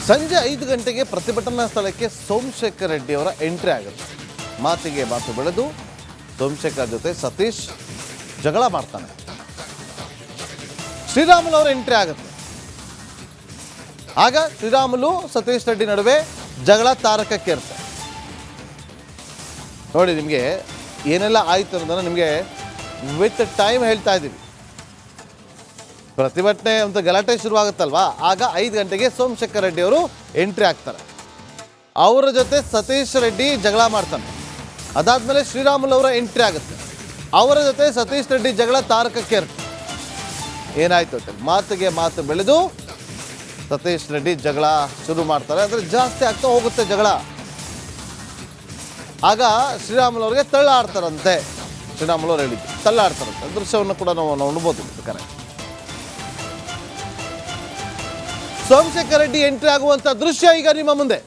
ಸಂಜೆ 5 ಗಂಟೆಗೆ ಪ್ರತಿಭಟನಾ ಸ್ಥಳಕ್ಕೆ ಸೋಮಶೇಖರ್ ರೆಡ್ಡಿ ಅವರ ಎಂಟ್ರಿ ಆಗುತ್ತೆ. ಮಾತಿಗೆ ಮಾತು ಬೆಳೆದು ಸೋಮಶೇಖರ್ ಜೊತೆ ಸತೀಶ್ ಜಗಳ ಮಾಡ್ತಾನೆ. ಶ್ರೀರಾಮುಲು ಅವರ ಎಂಟ್ರಿ ಆಗುತ್ತೆ. ಆಗ ಶ್ರೀರಾಮುಲು ಸತೀಶ್ ರೆಡ್ಡಿ ನಡುವೆ ಜಗಳ ತಾರಕಕ್ಕೇರುತ್ತೆ. ನೋಡಿ, ನಿಮಗೆ ಏನೆಲ್ಲ ಆಯಿತು ಅನ್ನೋದನ್ನು ನಿಮಗೆ ವಿತ್ ಟೈಮ್ ಹೇಳ್ತಾ ಇದ್ದೀವಿ. ಪ್ರತಿಭಟನೆ ಅಂತ ಗಲಾಟೆ ಶುರುವಾಗುತ್ತಲ್ವಾ, ಆಗ 5 ಗಂಟೆಗೆ ಸೋಮಶೇಖರ್ ರೆಡ್ಡಿ ಅವರು ಎಂಟ್ರಿ ಆಗ್ತಾರೆ. ಅವರ ಜೊತೆ ಸತೀಶ್ ರೆಡ್ಡಿ ಜಗಳ ಮಾಡ್ತಾನೆ. ಅದಾದಮೇಲೆ ಶ್ರೀರಾಮುಲು ಅವರ ಎಂಟ್ರಿ ಆಗುತ್ತೆ. ಅವರ ಜೊತೆ ಸತೀಶ್ ರೆಡ್ಡಿ ಜಗಳ ತಾರಕಕ್ಕೇರುತ್ತೆ. ಏನಾಯ್ತು ಅಂತ ಮಾತಿಗೆ ಮಾತು ಬೆಳೆದು ಸತೀಶ್ ರೆಡ್ಡಿ ಜಗಳ ಶುರು ಮಾಡ್ತಾರೆ. ಅಂದರೆ ಜಾಸ್ತಿ ಆಗ್ತಾ ಹೋಗುತ್ತೆ ಜಗಳ. ಆಗ ಶ್ರೀರಾಮುಲು ಅವರಿಗೆ ತಳ್ಳಾಡ್ತಾರಂತೆ. ಶ್ರೀರಾಮುಲು ಅವರು ಹೇಳಿದ್ದು ತಳ್ಳಾಡ್ತಾರಂತೆ. ದೃಶ್ಯವನ್ನು ಕೂಡ ನಾವು ನೋಡ್ಬೋದು. ಕರೆಕ್ಟ್. ಸೋಮಶೇಖರ್ ರೆಡ್ಡಿ ಎಂಟ್ರಿ ಆಗುವಂತ ದೃಶ್ಯ ಈಗ ನಿಮ್ಮ ಮುಂದೆ.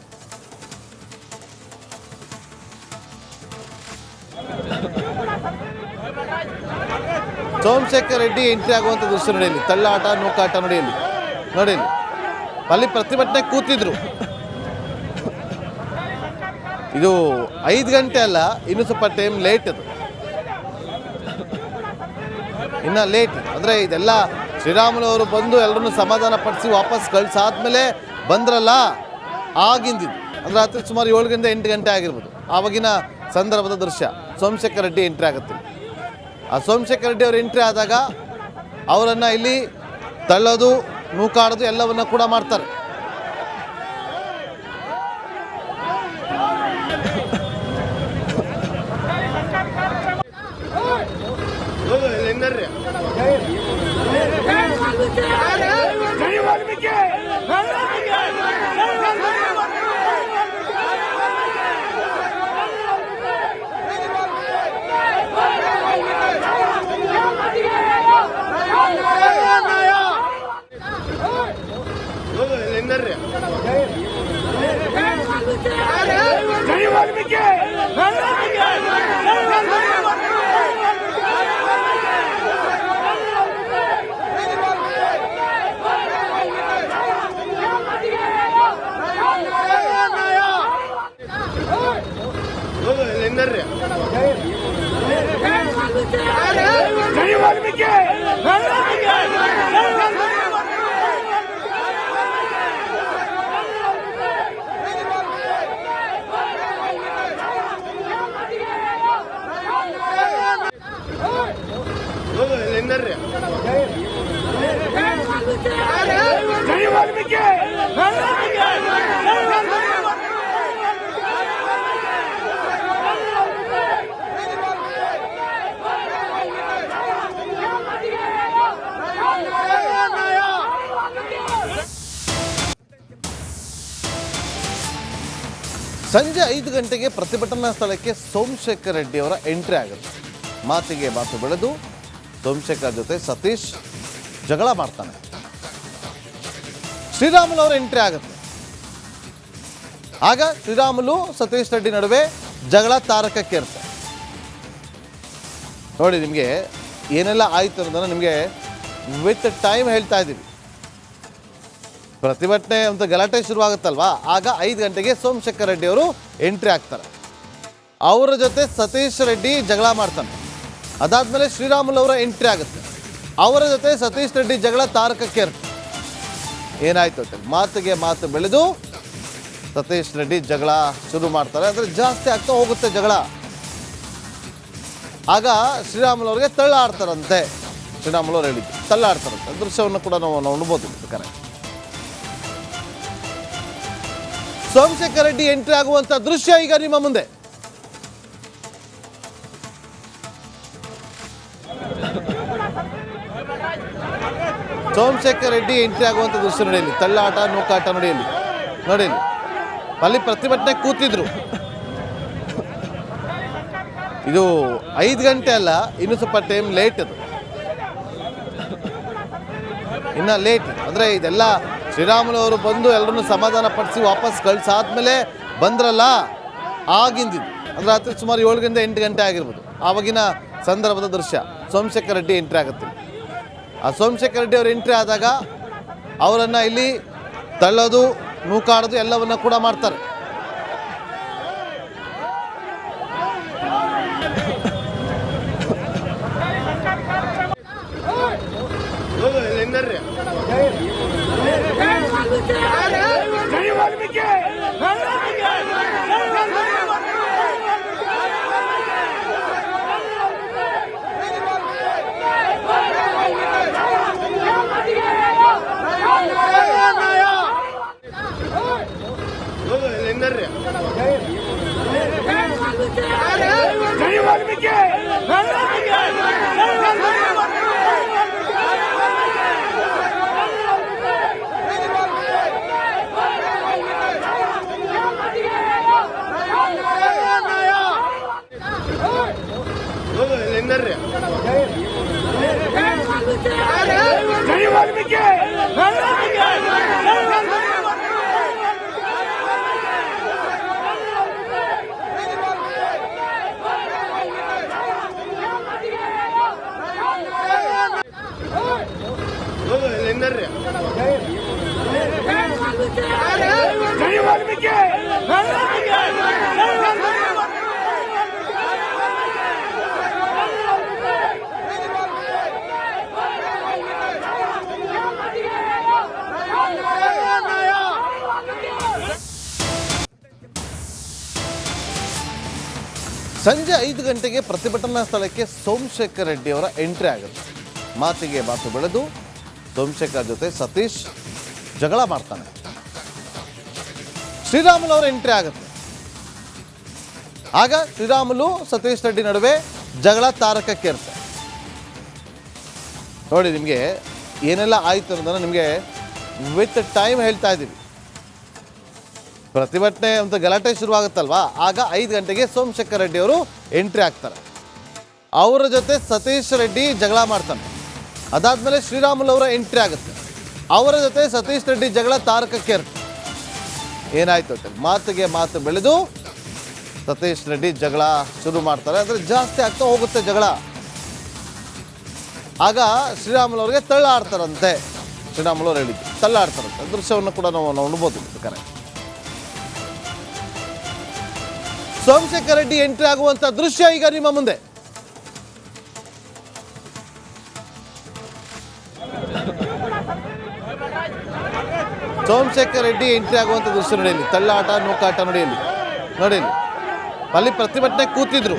ಸೋಮಶೇಖರ್ ರೆಡ್ಡಿ ಎಂಟ್ರಿ ಆಗುವಂತ ದೃಶ್ಯ ನಡೆಯಲಿ. ತಳ್ಳಾಟ ನೂಕಾಟ ನಡೆಯಲಿ. ನೋಡಿಲಿ, ಅಲ್ಲಿ ಪ್ರತಿಭಟನೆ ಕೂತಿದ್ರು. ಇದು 5 ಗಂಟೆ ಅಲ್ಲ, ಇನ್ನು ಸ್ವಲ್ಪ ಟೈಮ್ ಲೇಟ್. ಅದು ಇನ್ನ ಲೇಟ್. ಅಂದರೆ ಇದೆಲ್ಲ ಶ್ರೀರಾಮುಲು ಅವರು ಬಂದು ಎಲ್ಲರನ್ನು ಸಮಾಧಾನ ಪಡಿಸಿ ವಾಪಸ್ ಕಳಿಸಾದ್ಮೇಲೆ ಬಂದ್ರಲ್ಲ, ಆಗಿಂದಿದ್ದು. ಅಂದರೆ ರಾತ್ರಿ ಸುಮಾರು 7 ಗಂಟೆ 8 ಗಂಟೆ ಆಗಿರ್ಬೋದು. ಆವಾಗಿನ ಸಂದರ್ಭದ ದೃಶ್ಯ. ಸೋಮಶೇಖರ್ ರೆಡ್ಡಿ ಎಂಟ್ರಿ ಆಗುತ್ತೆ. ಆ ಸೋಮಶೇಖರ್ ರೆಡ್ಡಿ ಅವರು ಎಂಟ್ರಿ ಆದಾಗ ಅವರನ್ನು ಇಲ್ಲಿ ತಳ್ಳೋದು, ನೂಕಾಡೋದು ಎಲ್ಲವನ್ನ ಕೂಡ ಮಾಡ್ತಾರೆ. ಸಂಜೆ 5 ಗಂಟೆಗೆ ಪ್ರತಿಭಟನಾ ಸ್ಥಳಕ್ಕೆ ಸೋಮಶೇಖರ್ ರೆಡ್ಡಿ ಅವರ ಎಂಟ್ರಿ ಆಗುತ್ತೆ. ಮಾತಿಗೆ ಮಾತು ಬೆಳೆದು ಸೋಮಶೇಖರ್ ಜೊತೆ ಸತೀಶ್ ಜಗಳ ಮಾಡ್ತಾನೆ. ಶ್ರೀರಾಮುಲು ಅವರ ಎಂಟ್ರಿ ಆಗುತ್ತೆ. ಆಗ ಶ್ರೀರಾಮುಲು ಸತೀಶ್ ರೆಡ್ಡಿ ನಡುವೆ ಜಗಳ ತಾರಕಕ್ಕೇರುತ್ತೆ. ನೋಡಿ, ನಿಮಗೆ ಏನೆಲ್ಲ ಆಯಿತು ಅನ್ನೋದನ್ನು ನಿಮಗೆ ವಿತ್ ಟೈಮ್ ಹೇಳ್ತಾ ಇದ್ದೀವಿ. ಪ್ರತಿಭಟನೆ ಅಂತ ಗಲಾಟೆ ಶುರುವಾಗುತ್ತಲ್ವಾ, ಆಗ 5 ಗಂಟೆಗೆ ಸೋಮಶೇಖರ್ ರೆಡ್ಡಿ ಅವರು ಎಂಟ್ರಿ ಆಗ್ತಾರೆ. ಅವರ ಜೊತೆ ಸತೀಶ್ ರೆಡ್ಡಿ ಜಗಳ ಮಾಡ್ತಾನೆ. ಅದಾದಮೇಲೆ ಶ್ರೀರಾಮುಲು ಅವರ ಎಂಟ್ರಿ ಆಗುತ್ತೆ. ಅವರ ಜೊತೆ ಸತೀಶ್ ರೆಡ್ಡಿ ಜಗಳ ತಾರಕಕ್ಕೇರುತ್ತೆ. ಏನಾಯ್ತು ಅಂತ ಮಾತಿಗೆ ಮಾತು ಬೆಳೆದು ಸತೀಶ್ ರೆಡ್ಡಿ ಜಗಳ ಶುರು ಮಾಡ್ತಾರೆ. ಅಂದರೆ ಜಾಸ್ತಿ ಆಗ್ತಾ ಹೋಗುತ್ತೆ ಜಗಳ. ಆಗ ಶ್ರೀರಾಮುಲು ಅವರಿಗೆ ತಳ್ಳಾಡ್ತಾರಂತೆ. ಶ್ರೀರಾಮುಲು ಅವರು ಹೇಳಿದ್ದು ತಳ್ಳಾಡ್ತಾರಂತೆ. ದೃಶ್ಯವನ್ನು ಕೂಡ ನಾವು ನೋಡ್ಬೋದು. ಕರೆಕ್ಟ್. ಸೋಮಶೇಖರ್ ರೆಡ್ಡಿ ಎಂಟ್ರಿ ಆಗುವಂತ ದೃಶ್ಯ ಈಗ ನಿಮ್ಮ ಮುಂದೆ. ಸೋಮಶೇಖರ್ ರೆಡ್ಡಿ ಎಂಟ್ರಿ ಆಗುವಂತ ದೃಶ್ಯ ನಡೆಯಲಿ. ತಳ್ಳಾಟ ನೂಕಾಟ ನಡೆಯಲಿ. ನೋಡಿಲಿ, ಅಲ್ಲಿ ಪ್ರತಿಭಟನೆ ಕೂತಿದ್ರು. ಇದು 5 ಗಂಟೆ ಅಲ್ಲ, ಇನ್ನು ಸ್ವಲ್ಪ ಟೈಮ್ ಲೇಟ್. ಅದು ಇನ್ನ ಲೇಟ್. ಅಂದರೆ ಇದೆಲ್ಲ ಶ್ರೀರಾಮುಲು ಅವರು ಬಂದು ಎಲ್ಲರನ್ನು ಸಮಾಧಾನ ಪಡಿಸಿ ವಾಪಸ್ ಕಳಿಸಾದ್ಮೇಲೆ ಬಂದ್ರಲ್ಲ, ಆಗಿಂದಿದ್ದು. ಅಂದರೆ ರಾತ್ರಿ ಸುಮಾರು 7 ಗಂಟೆ 8 ಗಂಟೆ ಆಗಿರ್ಬೋದು. ಆವಾಗಿನ ಸಂದರ್ಭದ ದೃಶ್ಯ. ಸೋಮಶೇಖರ್ ರೆಡ್ಡಿ ಎಂಟ್ರಿ ಆಗುತ್ತೆ. ಆ ಸೋಮಶೇಖರ್ ರೆಡ್ಡಿ ಅವರು ಎಂಟ್ರಿ ಆದಾಗ ಅವರನ್ನು ಇಲ್ಲಿ ತಳ್ಳೋದು, ನೂಕಾಡೋದು ಎಲ್ಲವನ್ನ ಕೂಡ ಮಾಡ್ತಾರೆ. ಸಂಜೆ 5 ಗಂಟೆಗೆ ಪ್ರತಿಭಟನಾ ಸ್ಥಳಕ್ಕೆ ಸೋಮಶೇಖರ್ ರೆಡ್ಡಿ ಅವರ ಎಂಟ್ರಿ ಆಗುತ್ತೆ. ಮಾತಿಗೆ ಮಾತು ಬೆಳೆದು ಸೋಮಶೇಖರ್ ಜೊತೆ ಸತೀಶ್ ಜಗಳ ಮಾಡ್ತಾನೆ. ಶ್ರೀರಾಮುಲು ಅವರ ಎಂಟ್ರಿ ಆಗುತ್ತೆ. ಆಗ ಶ್ರೀರಾಮುಲು ಸತೀಶ್ ರೆಡ್ಡಿ ನಡುವೆ ಜಗಳ ತಾರಕಕ್ಕೇರುತ್ತೆ. ನೋಡಿ, ನಿಮಗೆ ಏನೆಲ್ಲ ಆಯಿತು ಅನ್ನೋದನ್ನು ನಿಮಗೆ ವಿತ್ ಟೈಮ್ ಹೇಳ್ತಾ ಇದ್ದೀವಿ. ಪ್ರತಿಭಟನೆ ಅಂತ ಗಲಾಟೆ ಶುರುವಾಗುತ್ತಲ್ವಾ, ಆಗ 5 ಗಂಟೆಗೆ ಸೋಮಶೇಖರ್ ರೆಡ್ಡಿ ಅವರು ಎಂಟ್ರಿ ಆಗ್ತಾರೆ. ಅವರ ಜೊತೆ ಸತೀಶ್ ರೆಡ್ಡಿ ಜಗಳ ಮಾಡ್ತಾನೆ. ಅದಾದಮೇಲೆ ಶ್ರೀರಾಮುಲು ಅವರ ಎಂಟ್ರಿ ಆಗುತ್ತೆ. ಅವರ ಜೊತೆ ಸತೀಶ್ ರೆಡ್ಡಿ ಜಗಳ ತಾರಕಕ್ಕೆ ಇರುತ್ತೆ. ಏನಾಯ್ತು ಅಂತ ಮಾತಿಗೆ ಮಾತು ಬೆಳೆದು ಸತೀಶ್ ರೆಡ್ಡಿ ಜಗಳ ಶುರು ಮಾಡ್ತಾರೆ. ಅಂದರೆ ಜಾಸ್ತಿ ಆಗ್ತಾ ಹೋಗುತ್ತೆ ಜಗಳ. ಆಗ ಶ್ರೀರಾಮುಲು ಅವರಿಗೆ ತಳ್ಳಾಡ್ತಾರಂತೆ. ಶ್ರೀರಾಮುಲು ಅವರು ಹೇಳಿದ್ದು ತಳ್ಳಾಡ್ತಾರಂತೆ. ದೃಶ್ಯವನ್ನು ಕೂಡ ನಾವು ನೋಡ್ಬೋದು. ಕರೆ ಸೋಮಶೇಖರ್ ರೆಡ್ಡಿ ಎಂಟ್ರಿ ಆಗುವಂತ ದೃಶ್ಯ ಈಗ ನಿಮ್ಮ ಮುಂದೆ. ಸೋಮಶೇಖರ್ ರೆಡ್ಡಿ ಎಂಟ್ರಿ ಆಗುವಂತ ದೃಶ್ಯ ನಡೆಯಲಿ. ತಳ್ಳಾಟ ನೂಕಾಟ ನಡೆಯಲಿ. ನೋಡಿಲಿ, ಅಲ್ಲಿ ಪ್ರತಿಭಟನೆ ಕೂತಿದ್ರು.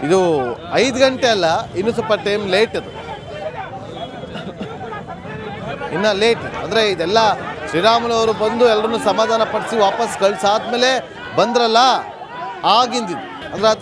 ಇದು 5 ಗಂಟೆ ಅಲ್ಲ, ಇನ್ನು ಸ್ವಲ್ಪ ಟೈಮ್ ಲೇಟ್. ಅದು ಇನ್ನ ಲೇಟ್. ಅಂದರೆ ಇದೆಲ್ಲ ಶ್ರೀರಾಮುಲು ಅವರು ಬಂದು ಎಲ್ಲರನ್ನು ಸಮಾಧಾನ ಪಡಿಸಿ ವಾಪಸ್ ಕಳಿಸಾದ್ಮೇಲೆ ಬಂದ್ರಲ್ಲ ಆಗಿಂದಿದ್ದು. ಅಂದರೆ